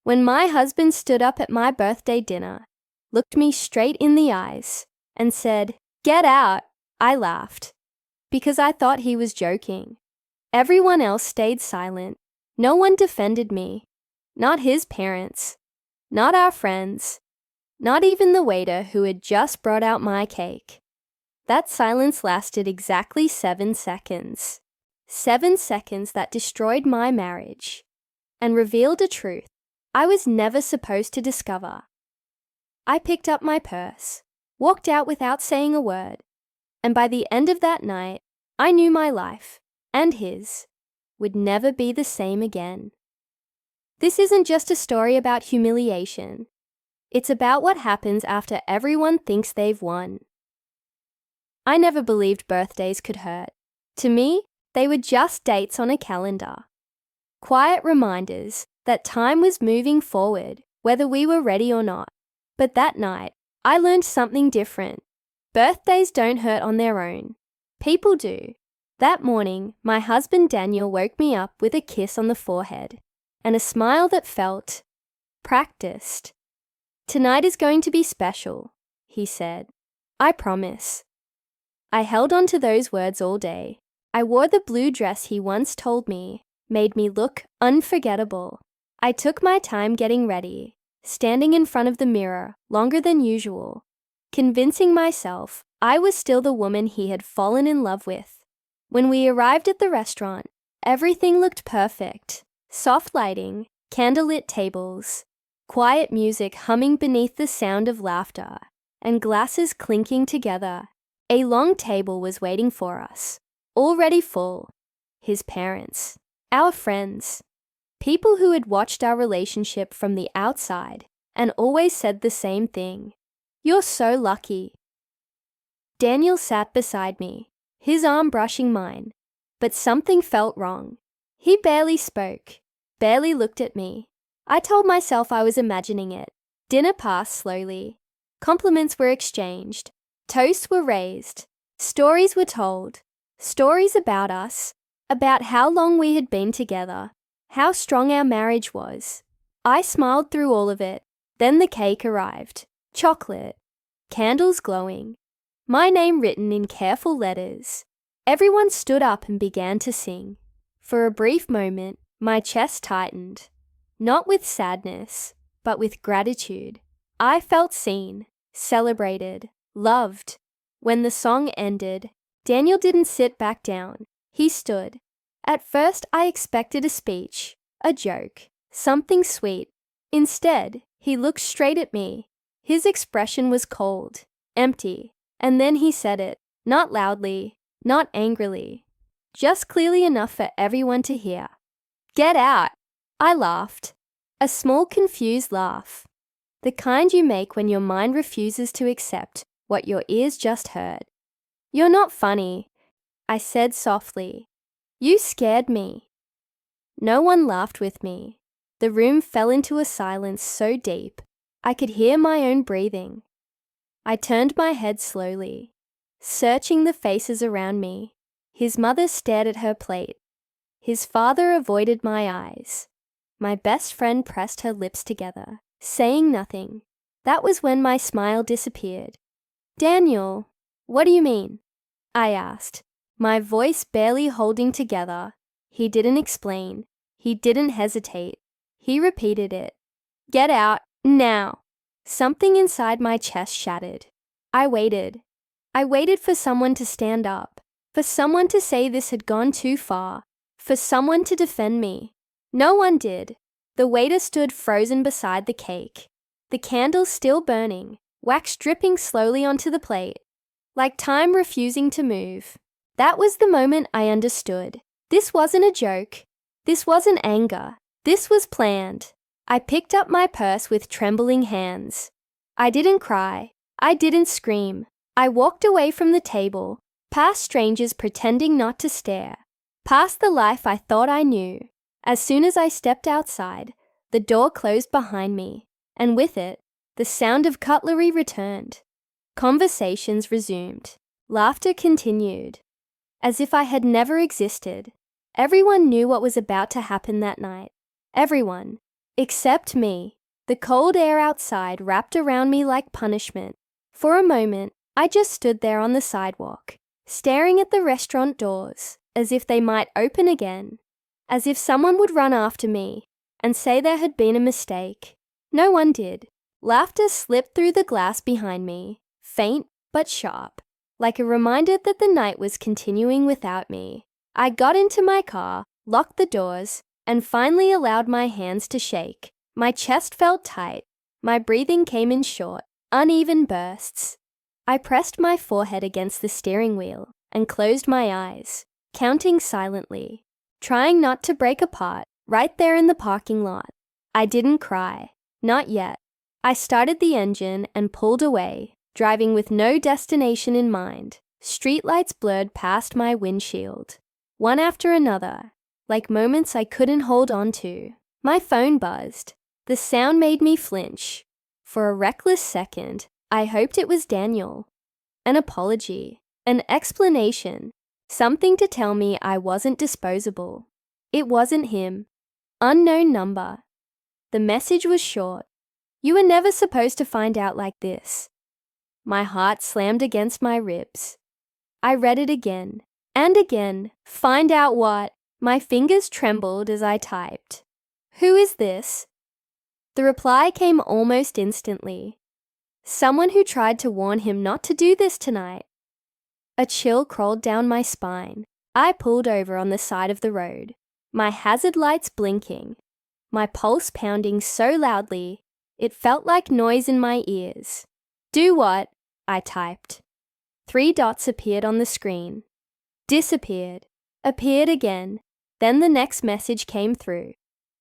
When my husband stood up at my birthday dinner, looked me straight in the eyes, and said, "Get out," I laughed, because I thought he was joking. Everyone else stayed silent. No one defended me. Not his parents. Not our friends. Not even the waiter who had just brought out my cake. That silence lasted exactly 7 seconds. 7 seconds that destroyed my marriage and revealed a truth I was never supposed to discover. I picked up my purse, walked out without saying a word, and by the end of that night, I knew my life, and his, would never be the same again. This isn't just a story about humiliation. It's about what happens after everyone thinks they've won. I never believed birthdays could hurt. To me, they were just dates on a calendar. Quiet reminders that time was moving forward, whether we were ready or not. But that night, I learned something different. Birthdays don't hurt on their own. People do. That morning, my husband Daniel woke me up with a kiss on the forehead and a smile that felt practiced. "Tonight is going to be special," he said. "I promise." I held on to those words all day. I wore the blue dress he once told me made me look unforgettable. I took my time getting ready, standing in front of the mirror longer than usual, convincing myself I was still the woman he had fallen in love with. When we arrived at the restaurant, everything looked perfect. Soft lighting, candlelit tables, quiet music humming beneath the sound of laughter, and glasses clinking together. A long table was waiting for us, already full. His parents, our friends, people who had watched our relationship from the outside and always said the same thing: "You're so lucky." Daniel sat beside me, his arm brushing mine, but something felt wrong. He barely spoke, barely looked at me. I told myself I was imagining it. Dinner passed slowly. Compliments were exchanged. Toasts were raised. Stories were told. Stories about us, about how long we had been together, how strong our marriage was. I smiled through all of it. Then the cake arrived. Chocolate. Candles glowing. My name written in careful letters. Everyone stood up and began to sing. For a brief moment, my chest tightened. Not with sadness, but with gratitude. I felt seen, celebrated, loved. When the song ended, Daniel didn't sit back down. He stood. At first, I expected a speech, a joke, something sweet. Instead, he looked straight at me. His expression was cold, empty, and then he said it, not loudly, not angrily, just clearly enough for everyone to hear. "Get out!" I laughed. A small, confused laugh. The kind you make when your mind refuses to accept what your ears just heard. "You're not funny," I said softly. "You scared me." No one laughed with me. The room fell into a silence so deep, I could hear my own breathing. I turned my head slowly, searching the faces around me. His mother stared at her plate. His father avoided my eyes. My best friend pressed her lips together, saying nothing. That was when my smile disappeared. "Daniel, what do you mean?" I asked, my voice barely holding together. He didn't explain. He didn't hesitate. He repeated it. "Get out, now." Something inside my chest shattered. I waited. I waited for someone to stand up, for someone to say this had gone too far, for someone to defend me. No one did. The waiter stood frozen beside the cake, the candles still burning, wax dripping slowly onto the plate, like time refusing to move. That was the moment I understood. This wasn't a joke. This wasn't anger. This was planned. I picked up my purse with trembling hands. I didn't cry. I didn't scream. I walked away from the table, past strangers pretending not to stare, past the life I thought I knew. As soon as I stepped outside, the door closed behind me, and with it, the sound of cutlery returned. Conversations resumed. Laughter continued. As if I had never existed. Everyone knew what was about to happen that night. Everyone. except me. The cold air outside wrapped around me like punishment. For a moment, I just stood there on the sidewalk, staring at the restaurant doors, as if they might open again, as if someone would run after me and say there had been a mistake. No one did. Laughter slipped through the glass behind me, faint but sharp, like a reminder that the night was continuing without me. I got into my car, locked the doors, and finally allowed my hands to shake. My chest felt tight. My breathing came in short, uneven bursts. I pressed my forehead against the steering wheel and closed my eyes, counting silently, trying not to break apart right there in the parking lot. I didn't cry, not yet. I started the engine and pulled away, driving with no destination in mind. Streetlights blurred past my windshield, one after another, like moments I couldn't hold on to. My phone buzzed. The sound made me flinch. For a reckless second, I hoped it was Daniel. An apology, an explanation, something to tell me I wasn't disposable. It wasn't him. Unknown number. The message was short. You were never supposed to find out like this. My heart slammed against my ribs. I read it again and again. Find out what? My fingers trembled as I typed. Who is this? The reply came almost instantly. Someone who tried to warn him not to do this tonight. A chill crawled down my spine. I pulled over on the side of the road, my hazard lights blinking, my pulse pounding so loudly it felt like noise in my ears. Do what? I typed. 3 dots appeared on the screen. Disappeared. Appeared again. Then the next message came through.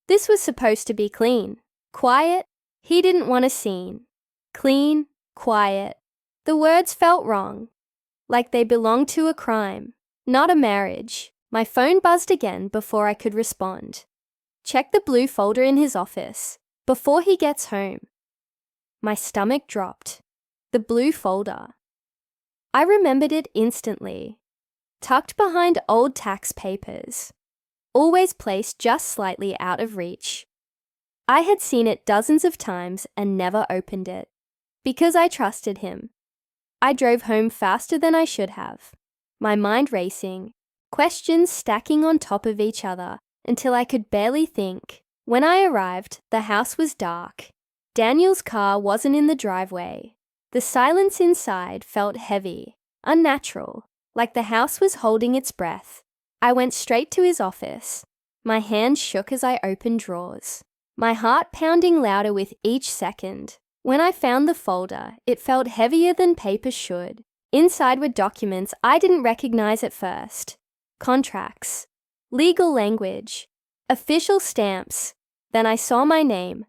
This was supposed to be clean. Quiet. He didn't want a scene. Clean. Quiet. The words felt wrong. Like they belonged to a crime, not a marriage. My phone buzzed again before I could respond. Check the blue folder in his office. Before he gets home. My stomach dropped. The blue folder. I remembered it instantly. Tucked behind old tax papers. Always placed just slightly out of reach. I had seen it dozens of times and never opened it. Because I trusted him. I drove home faster than I should have. My mind racing. Questions stacking on top of each other until I could barely think. When I arrived, the house was dark. Daniel's car wasn't in the driveway. The silence inside felt heavy, unnatural, like the house was holding its breath. I went straight to his office. My hands shook as I opened drawers, my heart pounding louder with each second. When I found the folder, it felt heavier than paper should. Inside were documents I didn't recognize at first. Contracts, legal language, official stamps. Then I saw my name,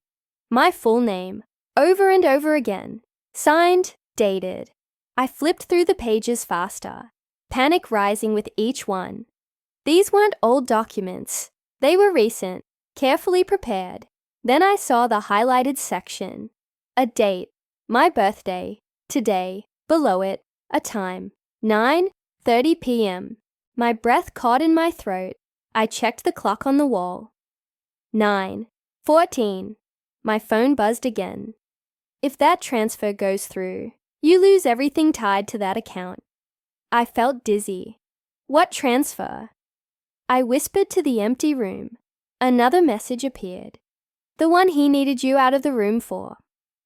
my full name, over and over again. Signed, dated. I flipped through the pages faster, panic rising with each one. These weren't old documents. They were recent, carefully prepared. Then I saw the highlighted section. A date, my birthday, today, below it, a time, 9:30 p.m. My breath caught in my throat. I checked the clock on the wall. 9:14. My phone buzzed again. If that transfer goes through, you lose everything tied to that account. I felt dizzy. What transfer? I whispered to the empty room. Another message appeared. The one he needed you out of the room for.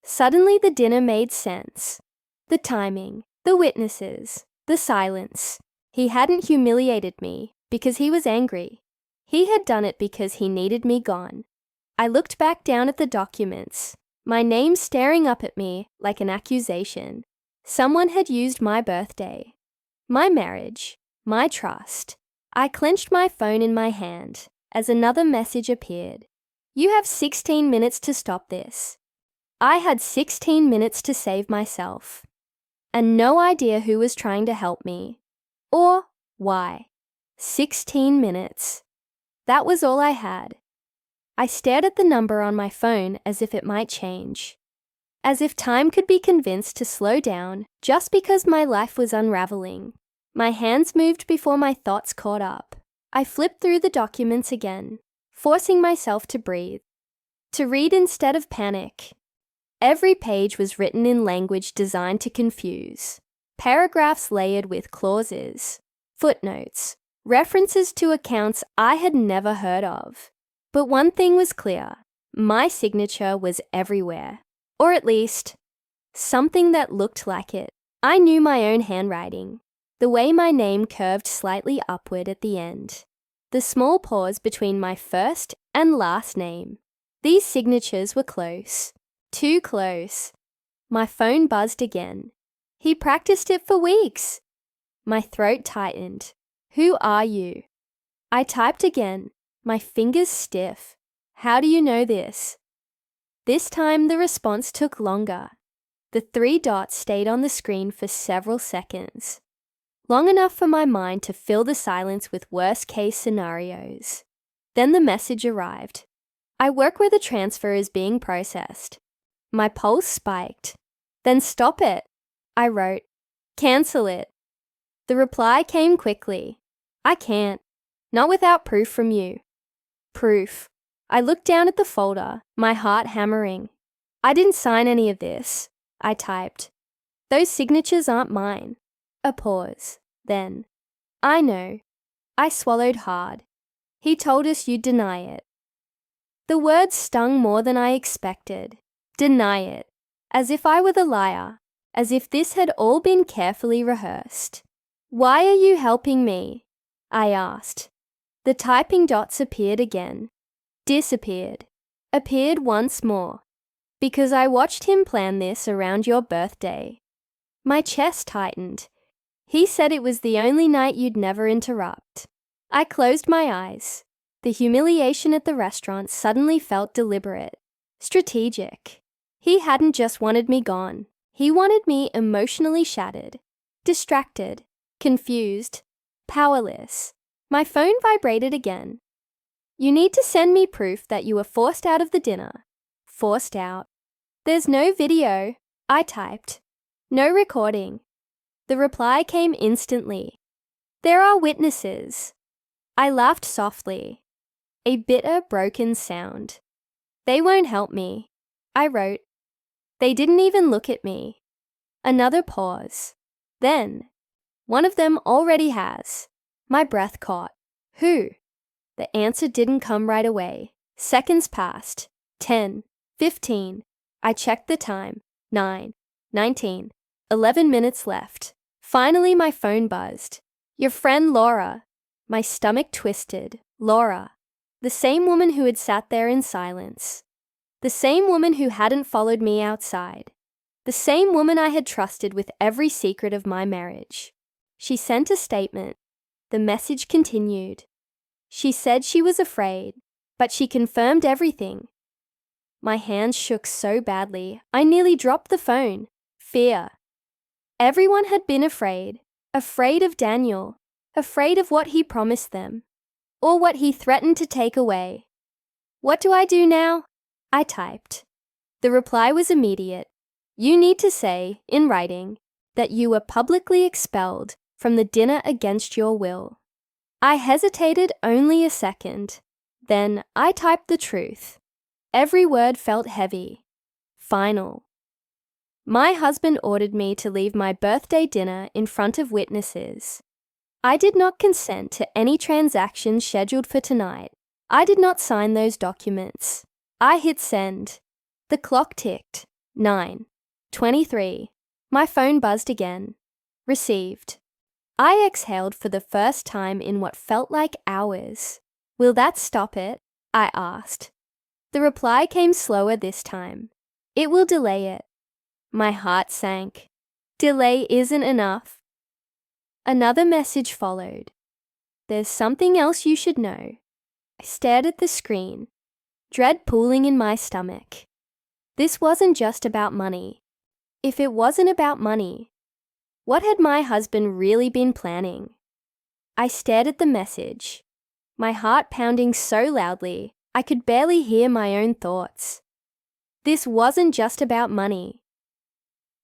Suddenly the dinner made sense. The timing, the witnesses, the silence. He hadn't humiliated me because he was angry. He had done it because he needed me gone. I looked back down at the documents, my name staring up at me like an accusation. Someone had used my birthday, my marriage, my trust. I clenched my phone in my hand as another message appeared. You have 16 minutes to stop this. I had 16 minutes to save myself, and no idea who was trying to help me, or why. 16 minutes. That was all I had. I stared at the number on my phone as if it might change, as if time could be convinced to slow down just because my life was unraveling. My hands moved before my thoughts caught up. I flipped through the documents again, forcing myself to breathe. To read instead of panic. Every page was written in language designed to confuse. Paragraphs layered with clauses, footnotes, references to accounts I had never heard of. But one thing was clear. My signature was everywhere. Or at least, something that looked like it. I knew my own handwriting. The way my name curved slightly upward at the end. The small pause between my first and last name. These signatures were close. Too close. My phone buzzed again. He practiced it for weeks. My throat tightened. Who are you? I typed again, my fingers stiff. How do you know this? This time the response took longer. The 3 dots stayed on the screen for several seconds. Long enough for my mind to fill the silence with worst-case scenarios. Then the message arrived. I work where the transfer is being processed. My pulse spiked. Then stop it. I wrote, cancel it. The reply came quickly. I can't. Not without proof from you. Proof. I looked down at the folder, my heart hammering. I didn't sign any of this. I typed. Those signatures aren't mine. A pause. Then. I know. I swallowed hard. He told us you'd deny it. The words stung more than I expected. Deny it. As if I were the liar. As if this had all been carefully rehearsed. Why are you helping me? I asked. The typing dots appeared again. Disappeared. Appeared once more. Because I watched him plan this around your birthday. My chest tightened. He said it was the only night you'd never interrupt. I closed my eyes. The humiliation at the restaurant suddenly felt deliberate. Strategic. He hadn't just wanted me gone. He wanted me emotionally shattered. Distracted. Confused. Powerless. My phone vibrated again. You need to send me proof that you were forced out of the dinner. Forced out. There's no video. I typed. No recording. The reply came instantly. There are witnesses. I laughed softly. A bitter, broken sound. They won't help me. I wrote. They didn't even look at me. Another pause. Then, one of them already has. My breath caught. Who? The answer didn't come right away. Seconds passed. 10, 15. I checked the time. 9, 19. 11 minutes left. Finally, my phone buzzed. Your friend Laura. My stomach twisted. Laura. The same woman who had sat there in silence. The same woman who hadn't followed me outside. The same woman I had trusted with every secret of my marriage. She sent a statement. The message continued. She said she was afraid, but she confirmed everything. My hands shook so badly, I nearly dropped the phone. Fear. Everyone had been afraid. Afraid of Daniel. Afraid of what he promised them. Or what he threatened to take away. What do I do now? I typed. The reply was immediate. You need to say, in writing, that you were publicly expelled from the dinner against your will. I hesitated only a second. Then I typed the truth. Every word felt heavy. Final. My husband ordered me to leave my birthday dinner in front of witnesses. I did not consent to any transactions scheduled for tonight. I did not sign those documents. I hit send. The clock ticked. 9:23. My phone buzzed again. Received. I exhaled for the first time in what felt like hours. Will that stop it? I asked. The reply came slower this time. It will delay it. My heart sank. Delay isn't enough. Another message followed. There's something else you should know. I stared at the screen, dread pooling in my stomach. This wasn't just about money. If it wasn't about money, what had my husband really been planning? I stared at the message, my heart pounding so loudly I could barely hear my own thoughts. This wasn't just about money.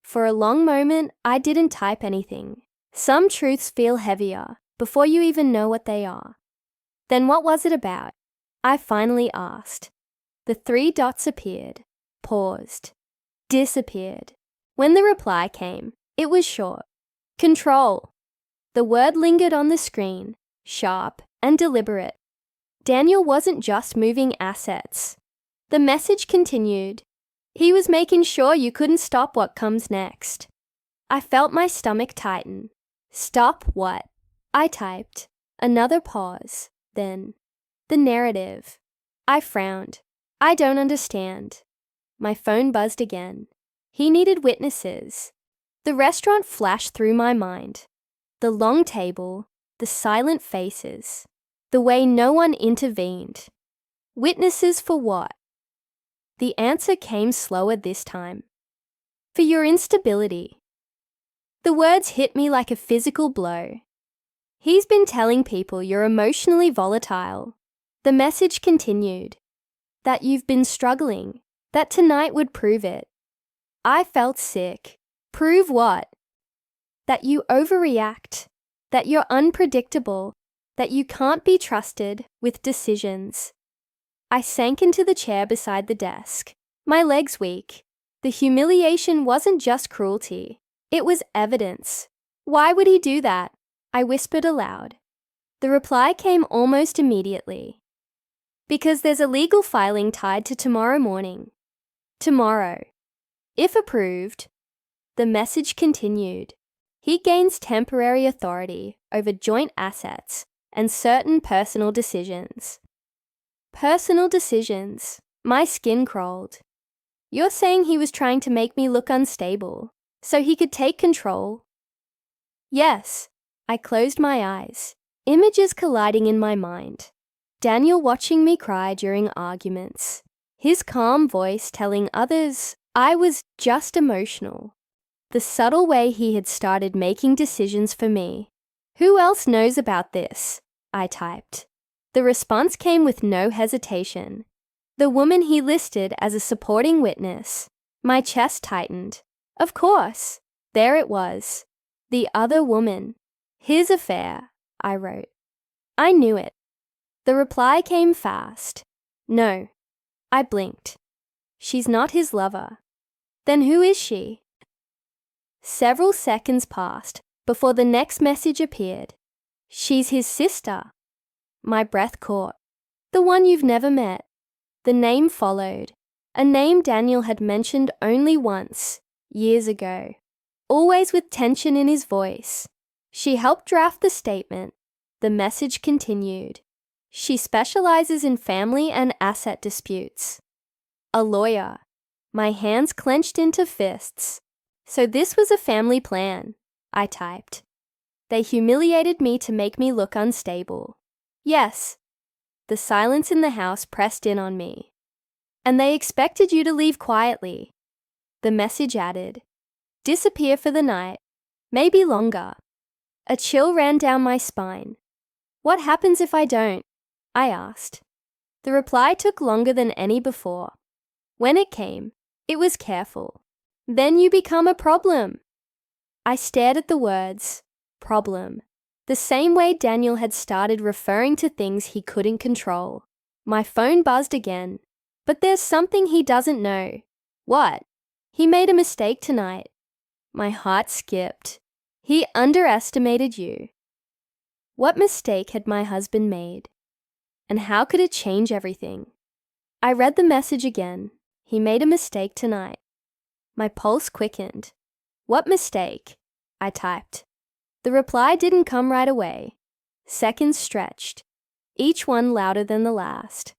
For a long moment, I didn't type anything. Some truths feel heavier before you even know what they are. Then what was it about? I finally asked. The 3 dots appeared, paused, disappeared. When the reply came, it was short. Control. The word lingered on the screen, sharp and deliberate. Daniel wasn't just moving assets. The message continued. He was making sure you couldn't stop what comes next. I felt my stomach tighten. Stop what? I typed. Another pause. Then, the narrative. I frowned. I don't understand. My phone buzzed again. He needed witnesses. The restaurant flashed through my mind. The long table, the silent faces, the way no one intervened. Witnesses for what? The answer came slower this time. For your instability. The words hit me like a physical blow. He's been telling people you're emotionally volatile. The message continued. That you've been struggling. That tonight would prove it. I felt sick. Prove what? That you overreact. That you're unpredictable. That you can't be trusted with decisions. I sank into the chair beside the desk. My legs weak. The humiliation wasn't just cruelty. It was evidence. Why would he do that? I whispered aloud. The reply came almost immediately. Because there's a legal filing tied to tomorrow morning. Tomorrow. If approved. The message continued. He gains temporary authority over joint assets and certain personal decisions. Personal decisions. My skin crawled. You're saying he was trying to make me look unstable, so he could take control? Yes. I closed my eyes, images colliding in my mind. Daniel watching me cry during arguments. His calm voice telling others I was just emotional. The subtle way he had started making decisions for me. Who else knows about this? I typed. The response came with no hesitation. The woman he listed as a supporting witness. My chest tightened. Of course. There it was. The other woman. His affair, I wrote. I knew it. The reply came fast. No. I blinked. She's not his lover. Then who is she? Several seconds passed before the next message appeared. She's his sister. My breath caught. The one you've never met. The name followed. A name Daniel had mentioned only once, years ago. Always with tension in his voice. She helped draft the statement. The message continued. She specializes in family and asset disputes. A lawyer. My hands clenched into fists. So this was a family plan, I typed. They humiliated me to make me look unstable. Yes. The silence in the house pressed in on me. And they expected you to leave quietly. The message added. Disappear for the night. Maybe longer. A chill ran down my spine. What happens if I don't? I asked. The reply took longer than any before. When it came, it was careful. Then you become a problem. I stared at the words, problem, the same way Daniel had started referring to things he couldn't control. My phone buzzed again. But there's something he doesn't know. What? He made a mistake tonight. My heart skipped. He underestimated you. What mistake had my husband made? And how could it change everything? I read the message again. He made a mistake tonight. My pulse quickened. What mistake? I typed. The reply didn't come right away. Seconds stretched, each one louder than the last.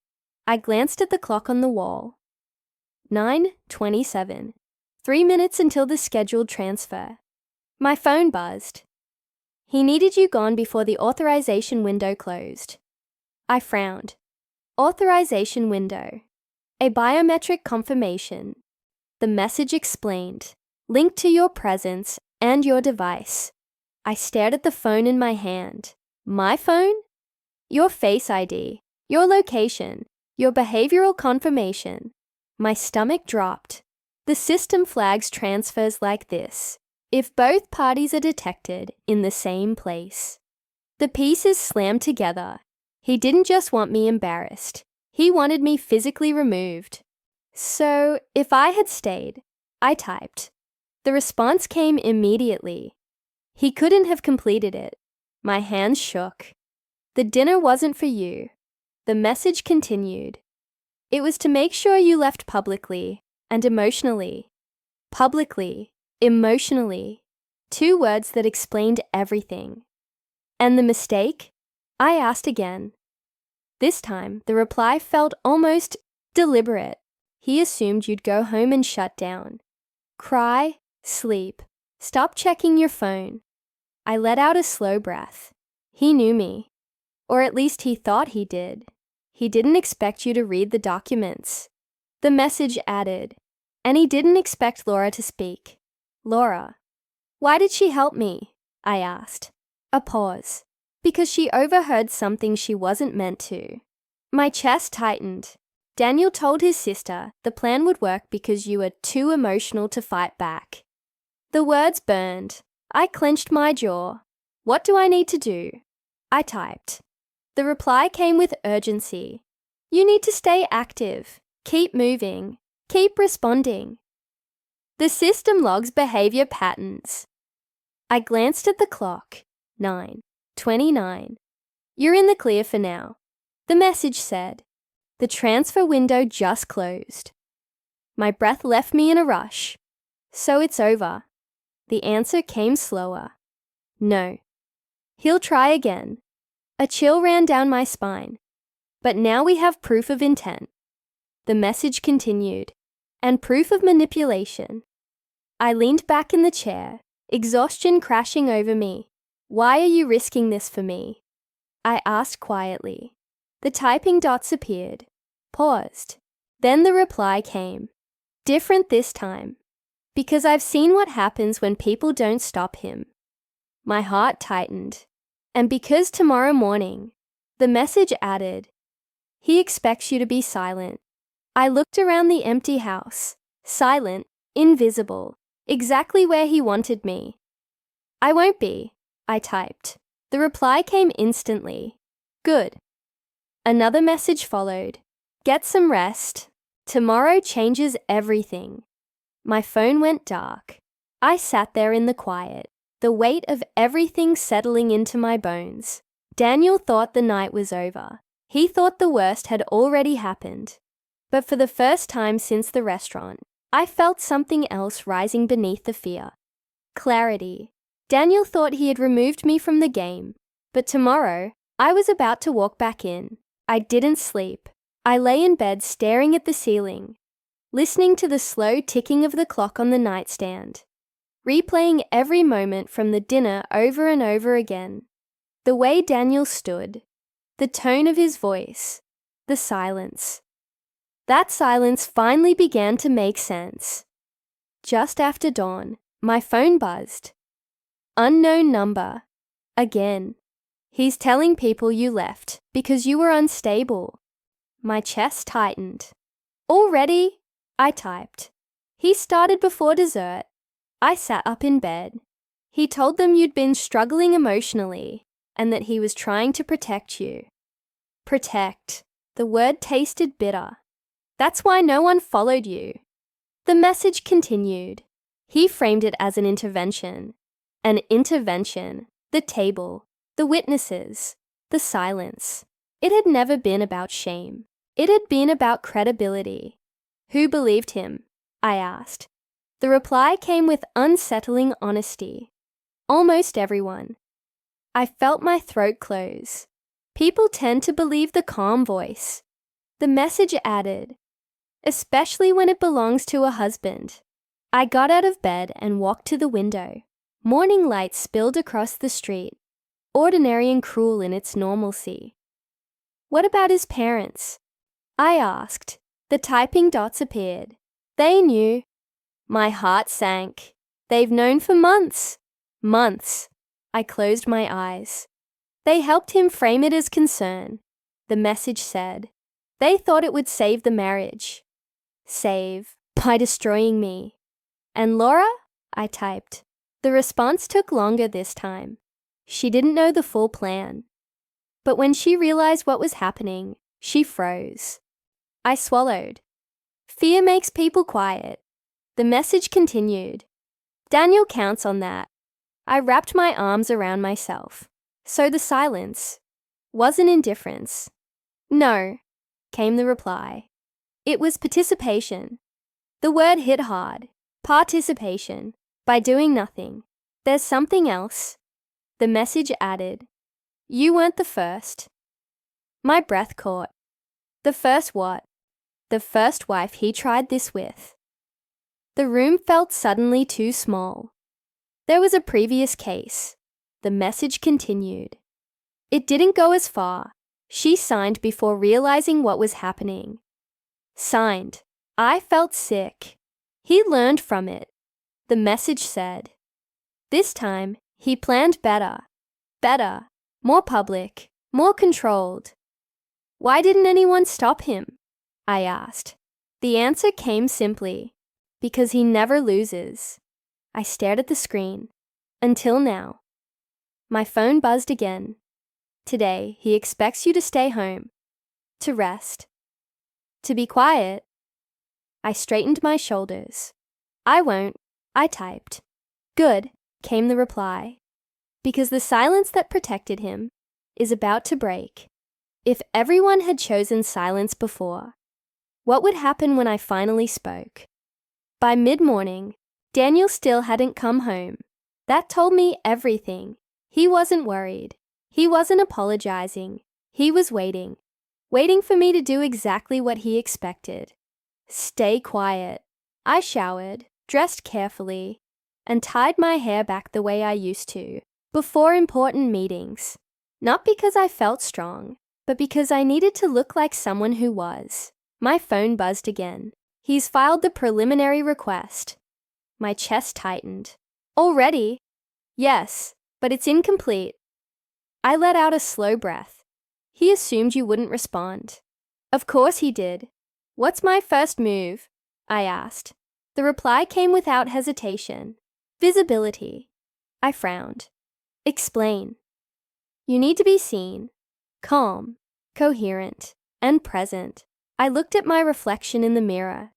I glanced at the clock on the wall. 9:27. 3 minutes until the scheduled transfer. My phone buzzed. He needed you gone before the authorization window closed. I frowned. Authorization window. A biometric confirmation. The message explained. Linked to your presence and your device. I stared at the phone in my hand. My phone? Your Face ID. Your location. Your behavioral confirmation. My stomach dropped. The system flags transfers like this, if both parties are detected in the same place. The pieces slammed together. He didn't just want me embarrassed. He wanted me physically removed. So, if I had stayed, I typed. The response came immediately. He couldn't have completed it. My hands shook. The dinner wasn't for you. The message continued. It was to make sure you left publicly and emotionally. Publicly, emotionally. 2 words that explained everything. And the mistake? I asked again. This time, the reply felt almost deliberate. He assumed you'd go home and shut down. Cry, sleep, stop checking your phone. I let out a slow breath. He knew me. Or at least he thought he did. He didn't expect you to read the documents. The message added, and he didn't expect Laura to speak. Laura. Why did she help me? I asked. A pause. Because she overheard something she wasn't meant to. My chest tightened. Daniel told his sister the plan would work because you were too emotional to fight back. The words burned. I clenched my jaw. What do I need to do? I typed. The reply came with urgency. You need to stay active. Keep moving. Keep responding. The system logs behavior patterns. I glanced at the clock. 9:29. You're in the clear for now. The message said. The transfer window just closed. My breath left me in a rush. So it's over. The answer came slower. No. He'll try again. A chill ran down my spine. But now we have proof of intent. The message continued. And proof of manipulation. I leaned back in the chair, exhaustion crashing over me. Why are you risking this for me? I asked quietly. The typing dots appeared. Paused. Then the reply came. Different this time. Because I've seen what happens when people don't stop him. My heart tightened. And because tomorrow morning, the message added, he expects you to be silent. I looked around the empty house, silent, invisible, exactly where he wanted me. I won't be, I typed. The reply came instantly. Good. Another message followed. Get some rest. Tomorrow changes everything. My phone went dark. I sat there in the quiet, the weight of everything settling into my bones. Daniel thought the night was over. He thought the worst had already happened. But for the first time since the restaurant, I felt something else rising beneath the fear. Clarity. Daniel thought he had removed me from the game, but tomorrow, I was about to walk back in. I didn't sleep. I lay in bed staring at the ceiling, listening to the slow ticking of the clock on the nightstand, replaying every moment from the dinner over and over again. The way Daniel stood, the tone of his voice, the silence. That silence finally began to make sense. Just after dawn, my phone buzzed. Unknown number. Again. He's telling people you left because you were unstable. My chest tightened. Already? I typed. He started before dessert. I sat up in bed. He told them you'd been struggling emotionally and that he was trying to protect you. Protect. The word tasted bitter. That's why no one followed you. The message continued. He framed it as an intervention. An intervention. The table. The witnesses. The silence. It had never been about shame. It had been about credibility. Who believed him? I asked. The reply came with unsettling honesty. Almost everyone. I felt my throat close. People tend to believe the calm voice. The message added, especially when it belongs to a husband. I got out of bed and walked to the window. Morning light spilled across the street, ordinary and cruel in its normalcy. What about his parents? I asked. The typing dots appeared. They knew. My heart sank. They've known for months. Months. I closed my eyes. They helped him frame it as concern. The message said. They thought it would save the marriage. Save. By destroying me. And Laura? I typed. The response took longer this time. She didn't know the full plan. But when she realized what was happening, she froze. I swallowed. Fear makes people quiet. The message continued. Daniel counts on that. I wrapped my arms around myself. So the silence wasn't indifference. No, came the reply. It was participation. The word hit hard. Participation. By doing nothing. There's something else. The message added. You weren't the first. My breath caught. The first what? The first wife he tried this with. The room felt suddenly too small. There was a previous case. The message continued. It didn't go as far. She signed before realizing what was happening. Signed. I felt sick. He learned from it. The message said. This time, he planned better. Better. More public. More controlled. Why didn't anyone stop him? I asked. The answer came simply. Because he never loses. I stared at the screen. Until now. My phone buzzed again. Today, he expects you to stay home. To rest. To be quiet. I straightened my shoulders. I won't, I typed. Good, came the reply. Because the silence that protected him is about to break. If everyone had chosen silence before, what would happen when I finally spoke? By mid-morning, Daniel still hadn't come home. That told me everything. He wasn't worried. He wasn't apologizing. He was waiting. Waiting for me to do exactly what he expected. Stay quiet. I showered, dressed carefully, and tied my hair back the way I used to, before important meetings. Not because I felt strong, but because I needed to look like someone who was. My phone buzzed again. He's filed the preliminary request. My chest tightened. Already? Yes, but it's incomplete. I let out a slow breath. He assumed you wouldn't respond. Of course he did. What's my first move? I asked. The reply came without hesitation. Visibility. I frowned. Explain. You need to be seen. Calm, coherent, and present. I looked at my reflection in the mirror.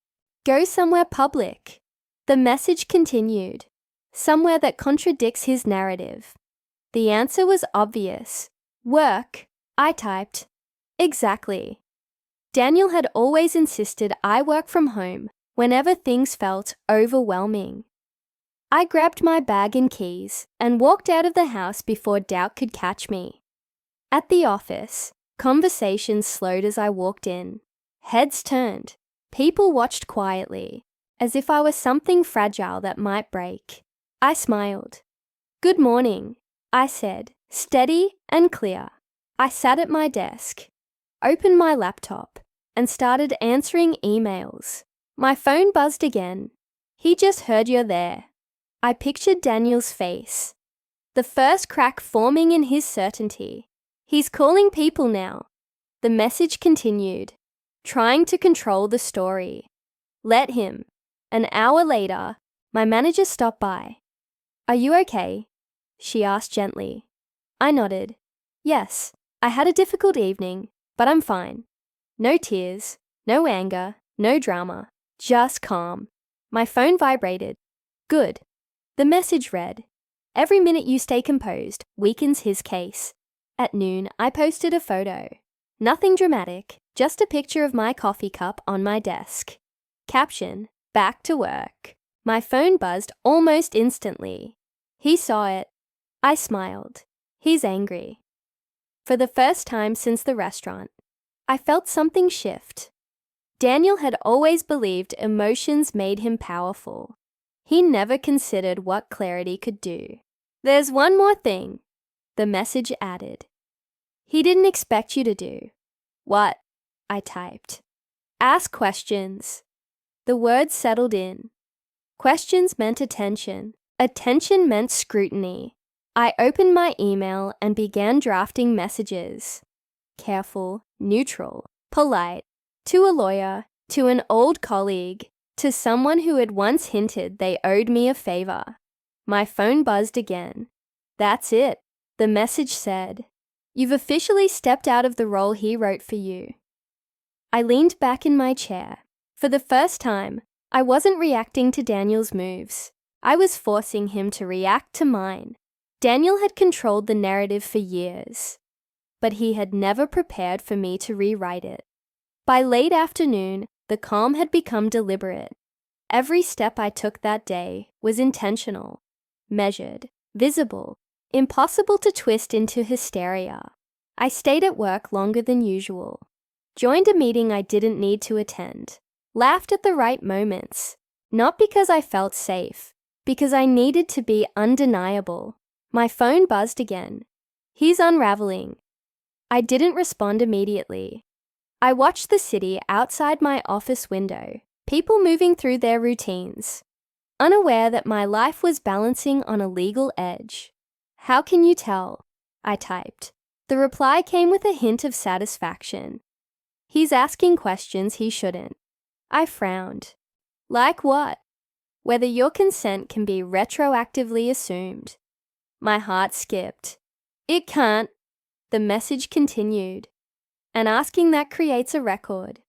Go somewhere public. The message continued. Somewhere that contradicts his narrative. The answer was obvious. Work, I typed. Exactly. Daniel had always insisted I work from home whenever things felt overwhelming. I grabbed my bag and keys and walked out of the house before doubt could catch me. At the office, conversations slowed as I walked in. Heads turned. People watched quietly, as if I was something fragile that might break. I smiled. Good morning, I said, steady and clear. I sat at my desk, opened my laptop, and started answering emails. My phone buzzed again. He just heard you're there. I pictured Daniel's face. The first crack forming in his certainty. He's calling people now. The message continued, trying to control the story. Let him. An hour later, my manager stopped by. Are you okay? She asked gently. I nodded. Yes, I had a difficult evening, but I'm fine. No tears, no anger, no drama, just calm. My phone vibrated. Good. The message read, every minute you stay composed weakens his case. At noon, I posted a photo. Nothing dramatic, just a picture of my coffee cup on my desk. Caption, back to work. My phone buzzed almost instantly. He saw it. I smiled. He's angry. For the first time since the restaurant, I felt something shift. Daniel had always believed emotions made him powerful. He never considered what clarity could do. There's one more thing, the message added. He didn't expect you to do. What? I typed. Ask questions. The words settled in. Questions meant attention. Attention meant scrutiny. I opened my email and began drafting messages. Careful, neutral, polite, to a lawyer, to an old colleague, to someone who had once hinted they owed me a favor. My phone buzzed again. That's it. The message said, you've officially stepped out of the role he wrote for you. I leaned back in my chair. For the first time, I wasn't reacting to Daniel's moves. I was forcing him to react to mine. Daniel had controlled the narrative for years, but he had never prepared for me to rewrite it. By late afternoon, the calm had become deliberate. Every step I took that day was intentional, measured, visible, impossible to twist into hysteria. I stayed at work longer than usual, joined a meeting I didn't need to attend, laughed at the right moments, not because I felt safe, because I needed to be undeniable. My phone buzzed again. He's unraveling. I didn't respond immediately. I watched the city outside my office window, people moving through their routines, unaware that my life was balancing on a legal edge. "How can you tell?" I typed. The reply came with a hint of satisfaction. "He's asking questions he shouldn't." I frowned. "Like what?" "Whether your consent can be retroactively assumed." My heart skipped. "It can't." The message continued. "And asking that creates a record."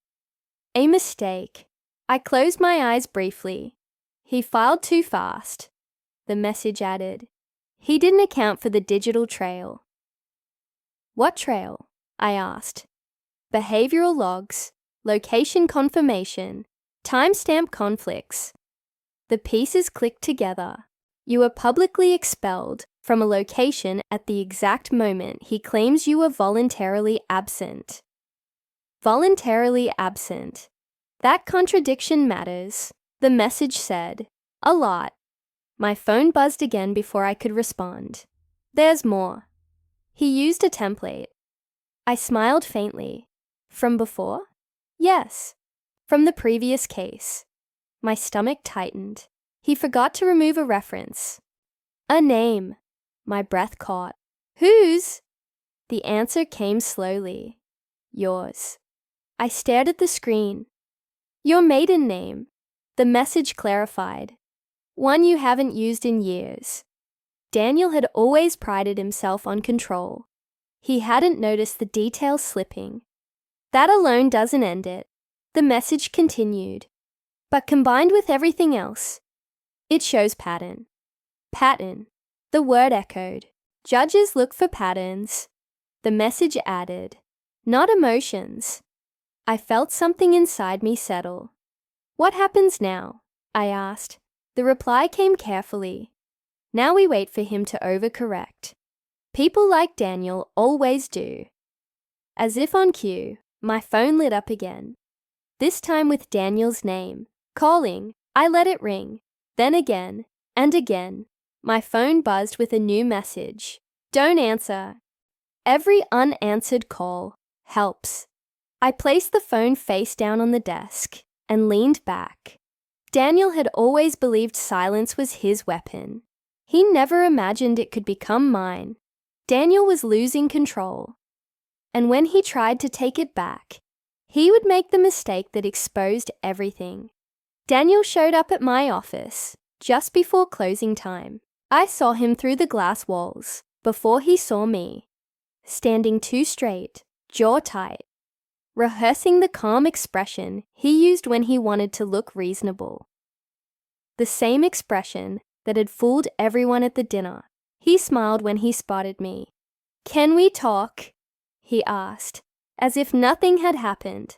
A mistake. I closed my eyes briefly. "He filed too fast." The message added. "He didn't account for the digital trail." "What trail?" I asked. "Behavioral logs, location confirmation, timestamp conflicts." The pieces clicked together. You were publicly expelled from a location at the exact moment he claims you were voluntarily absent. Voluntarily absent. That contradiction matters, the message said. A lot. My phone buzzed again before I could respond. "There's more." He used a template. I smiled faintly. "From before?" "Yes. From the previous case." My stomach tightened. He forgot to remove a reference. "A name." My breath caught. "Whose?" The answer came slowly. "Yours." I stared at the screen. "Your maiden name." The message clarified. "One you haven't used in years." Daniel had always prided himself on control. He hadn't noticed the details slipping. "That alone doesn't end it." The message continued. "But combined with everything else, it shows pattern." Pattern. The word echoed. "Judges look for patterns." The message added. "Not emotions." I felt something inside me settle. "What happens now?" I asked. The reply came carefully. "Now we wait for him to overcorrect." People like Daniel always do. As if on cue, my phone lit up again. This time with Daniel's name. Calling, I let it ring. Then again, and again. My phone buzzed with a new message. "Don't answer." Every unanswered call helps. I placed the phone face down on the desk and leaned back. Daniel had always believed silence was his weapon. He never imagined it could become mine. Daniel was losing control. And when he tried to take it back, he would make the mistake that exposed everything. Daniel showed up at my office just before closing time. I saw him through the glass walls before he saw me, standing too straight, jaw tight, rehearsing the calm expression he used when he wanted to look reasonable. The same expression that had fooled everyone at the dinner. He smiled when he spotted me. "Can we talk?" he asked, as if nothing had happened.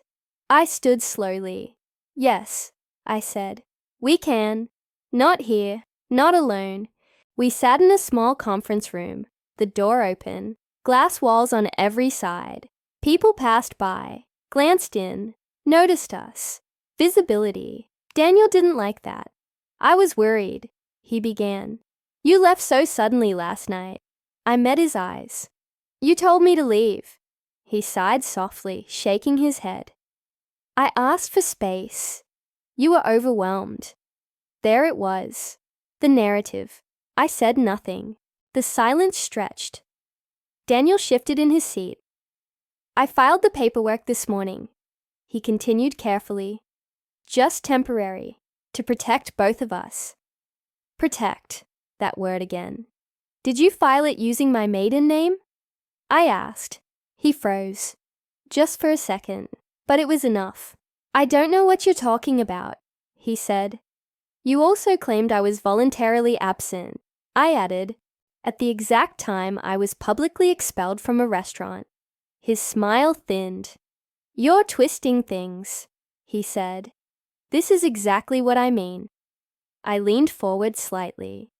I stood slowly. "Yes," I said. "We can. Not here, not alone." We sat in a small conference room, the door open, glass walls on every side. People passed by, glanced in, noticed us. Visibility. Daniel didn't like that. "I was worried," he began. "You left so suddenly last night." I met his eyes. "You told me to leave." He sighed softly, shaking his head. "I asked for space. You were overwhelmed." There it was. The narrative. I said nothing. The silence stretched. Daniel shifted in his seat. "I filed the paperwork this morning," he continued carefully. "Just temporary, to protect both of us." Protect, that word again. "Did you file it using my maiden name?" I asked. He froze. Just for a second. but it was enough. "I don't know what you're talking about," he said. "You also claimed I was voluntarily absent," I added, "at the exact time I was publicly expelled from a restaurant." His smile thinned. "You're twisting things," he said. "This is exactly what I mean." I leaned forward slightly.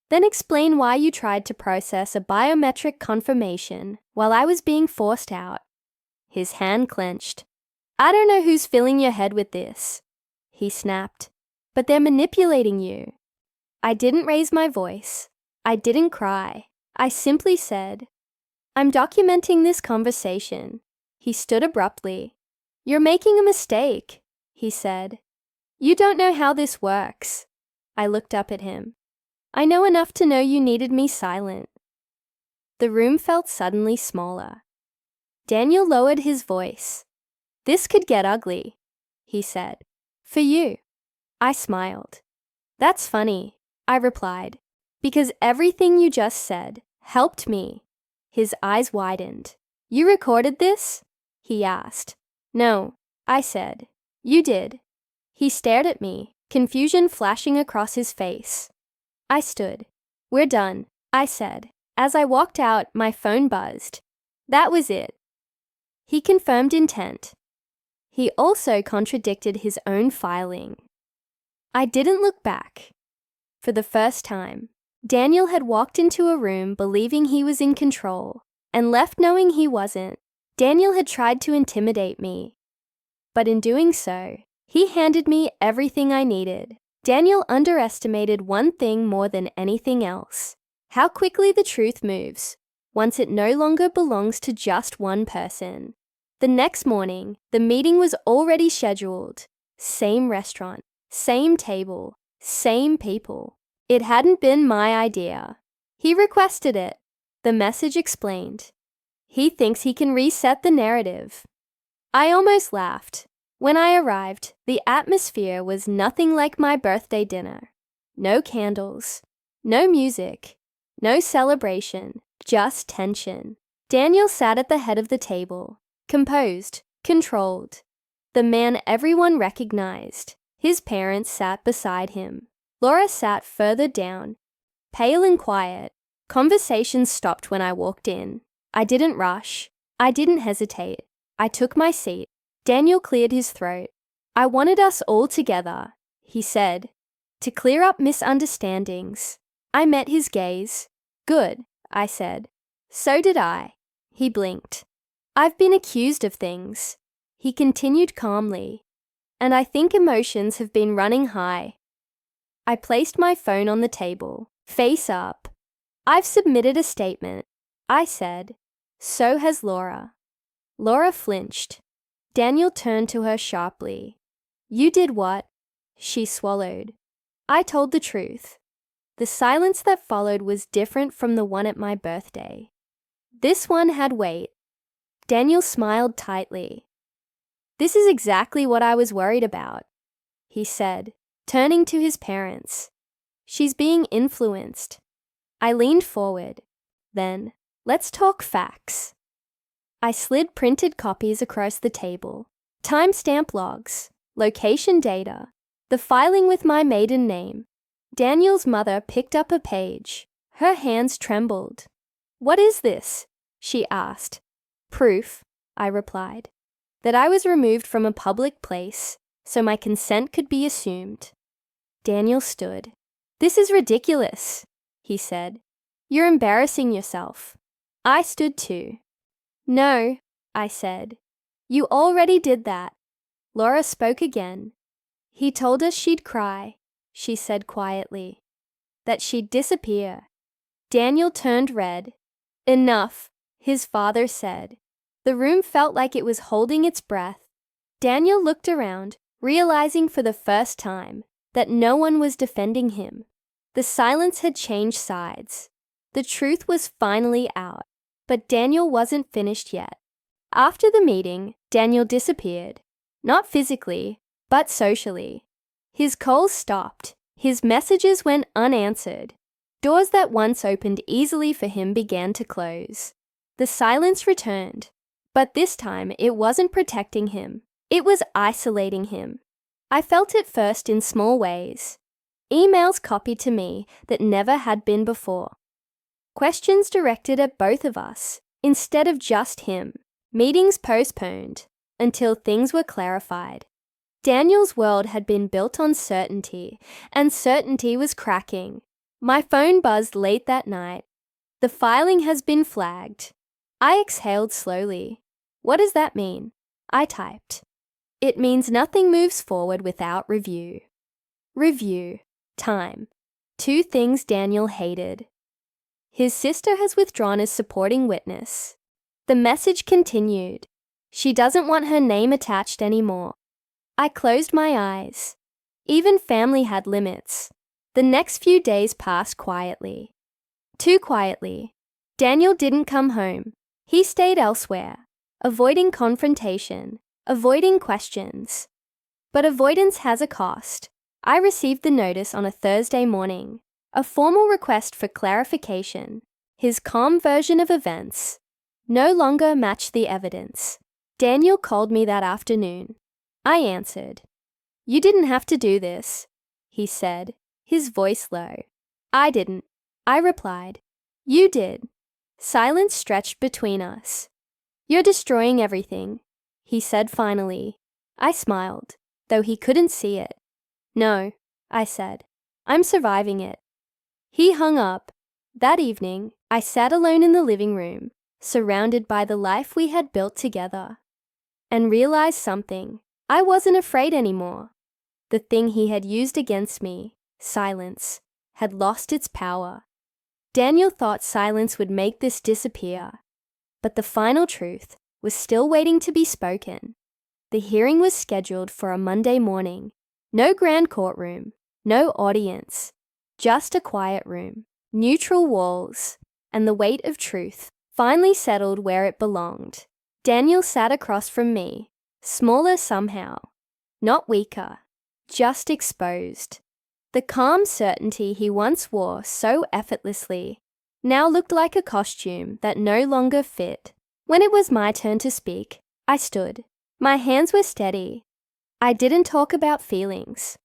"Then explain why you tried to process a biometric confirmation while I was being forced out." His hand clenched. "I don't know who's filling your head with this," he snapped, "but they're manipulating you." I didn't raise my voice. I didn't cry. I simply said, "I'm documenting this conversation." He stood abruptly. "You're making a mistake," he said. "You don't know how this works." I looked up at him. "I know enough to know you needed me silent." The room felt suddenly smaller. Daniel lowered his voice. "This could get ugly," he said. "For you." I smiled. "That's funny," I replied, "because everything you just said helped me." His eyes widened. "You recorded this?" he asked. "No," I said. "You did." He stared at me, confusion flashing across his face. I stood. "We're done," I said. As I walked out, my phone buzzed. That was it. He confirmed intent. He also contradicted his own filing. I didn't look back. For the first time, Daniel had walked into a room believing he was in control and left knowing he wasn't. Daniel had tried to intimidate me, but in doing so, he handed me everything I needed. Daniel underestimated one thing more than anything else: how quickly the truth moves once it no longer belongs to just one person. The next morning, the meeting was already scheduled. Same restaurant, same table, same people. It hadn't been my idea. He requested it. The message explained. He thinks he can reset the narrative. I almost laughed. When I arrived, the atmosphere was nothing like my birthday dinner. No candles, no music, no celebration, just tension. Daniel sat at the head of the table, composed, controlled. The man everyone recognized. His parents sat beside him. Laura sat further down, pale and quiet. Conversations stopped when I walked in. I didn't rush. I didn't hesitate. I took my seat. Daniel cleared his throat. "I wanted us all together," he said, "to clear up misunderstandings." I met his gaze. "Good," I said. "So did I." He blinked. "I've been accused of things," he continued calmly, "and I think emotions have been running high." I placed my phone on the table, face up. "I've submitted a statement," I said. "So has Laura." Laura flinched. Daniel turned to her sharply. "You did what?" She swallowed. I told the truth. The silence that followed was different from the one at my birthday. This one had weight. Daniel smiled tightly. "This is exactly what I was worried about," he said, turning to his parents. "She's being influenced." I leaned forward. Then, "Let's talk facts." I slid printed copies across the table. Timestamp logs, location data, the filing with my maiden name. Daniel's mother picked up a page. Her hands trembled. "What is this?" she asked. "Proof," I replied, "that I was removed from a public place, so my consent could be assumed." Daniel stood. "This is ridiculous," he said. "You're embarrassing yourself." I stood too. "No," I said. "You already did that." Laura spoke again. "He told us she'd cry," she said quietly, "that she'd disappear." Daniel turned red. "Enough," his father said. The room felt like it was holding its breath. Daniel looked around, realizing for the first time that no one was defending him. The silence had changed sides. The truth was finally out. But Daniel wasn't finished yet. After the meeting, Daniel disappeared. Not physically, but socially. His calls stopped. His messages went unanswered. Doors that once opened easily for him began to close. The silence returned, but this time it wasn't protecting him. It was isolating him. I felt it first in small ways. Emails copied to me that never had been before. Questions directed at both of us instead of just him. Meetings postponed until things were clarified. Daniel's world had been built on certainty, and certainty was cracking. My phone buzzed late that night. The filing has been flagged. I exhaled slowly. What does that mean? I typed. It means nothing moves forward without review. Review. Time. 2 things Daniel hated. His sister has withdrawn as supporting witness. The message continued. She doesn't want her name attached anymore. I closed my eyes. Even family had limits. The next few days passed quietly. Too quietly. Daniel didn't come home. He stayed elsewhere, avoiding confrontation, avoiding questions. But avoidance has a cost. I received the notice on a Thursday morning, a formal request for clarification. His calm version of events no longer matched the evidence. Daniel called me that afternoon. I answered. You didn't have to do this, he said, his voice low. I didn't. I replied. You did. Silence stretched between us. You're destroying everything, he said finally. I smiled, though he couldn't see it. No, I said. I'm surviving it. He hung up. That evening, I sat alone in the living room, surrounded by the life we had built together, and realized something. I wasn't afraid anymore. The thing he had used against me, silence, had lost its power. Daniel thought silence would make this disappear, but the final truth was still waiting to be spoken. The hearing was scheduled for a Monday morning. No grand courtroom, no audience, just a quiet room, neutral walls, and the weight of truth finally settled where it belonged. Daniel sat across from me, smaller somehow, not weaker, just exposed. The calm certainty he once wore so effortlessly now looked like a costume that no longer fit. When it was my turn to speak, I stood. My hands were steady. I didn't talk about feelings.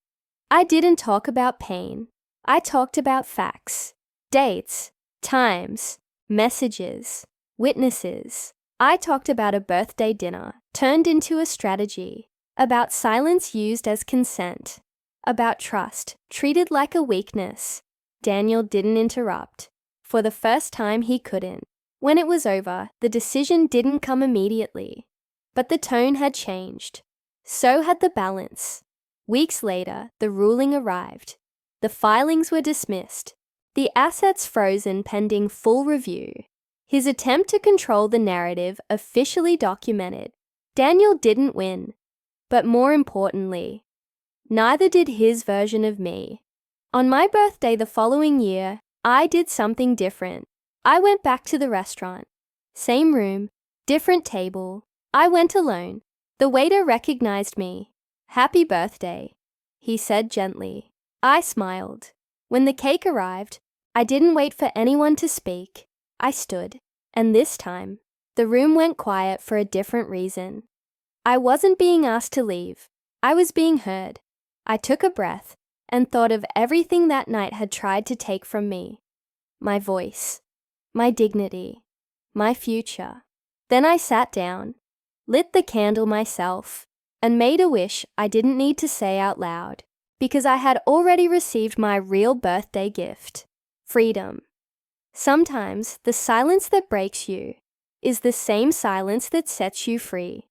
I didn't talk about pain. I talked about facts, dates, times, messages, witnesses. I talked about a birthday dinner turned into a strategy, about silence used as consent, about trust treated like a weakness. Daniel didn't interrupt. For the first time, he couldn't. When it was over, the decision didn't come immediately, but the tone had changed. So had the balance. Weeks later, the ruling arrived. The filings were dismissed. The assets frozen pending full review. His attempt to control the narrative officially documented. Daniel didn't win. But more importantly, neither did his version of me. On my birthday the following year, I did something different. I went back to the restaurant. Same room, different table. I went alone. The waiter recognized me. Happy birthday, he said gently. I smiled. When the cake arrived, I didn't wait for anyone to speak. I stood, and this time, the room went quiet for a different reason. I wasn't being asked to leave. I was being heard. I took a breath and thought of everything that night had tried to take from me. My voice, my dignity, my future. Then I sat down, lit the candle myself, and made a wish I didn't need to say out loud, because I had already received my real birthday gift, freedom. Sometimes the silence that breaks you is the same silence that sets you free.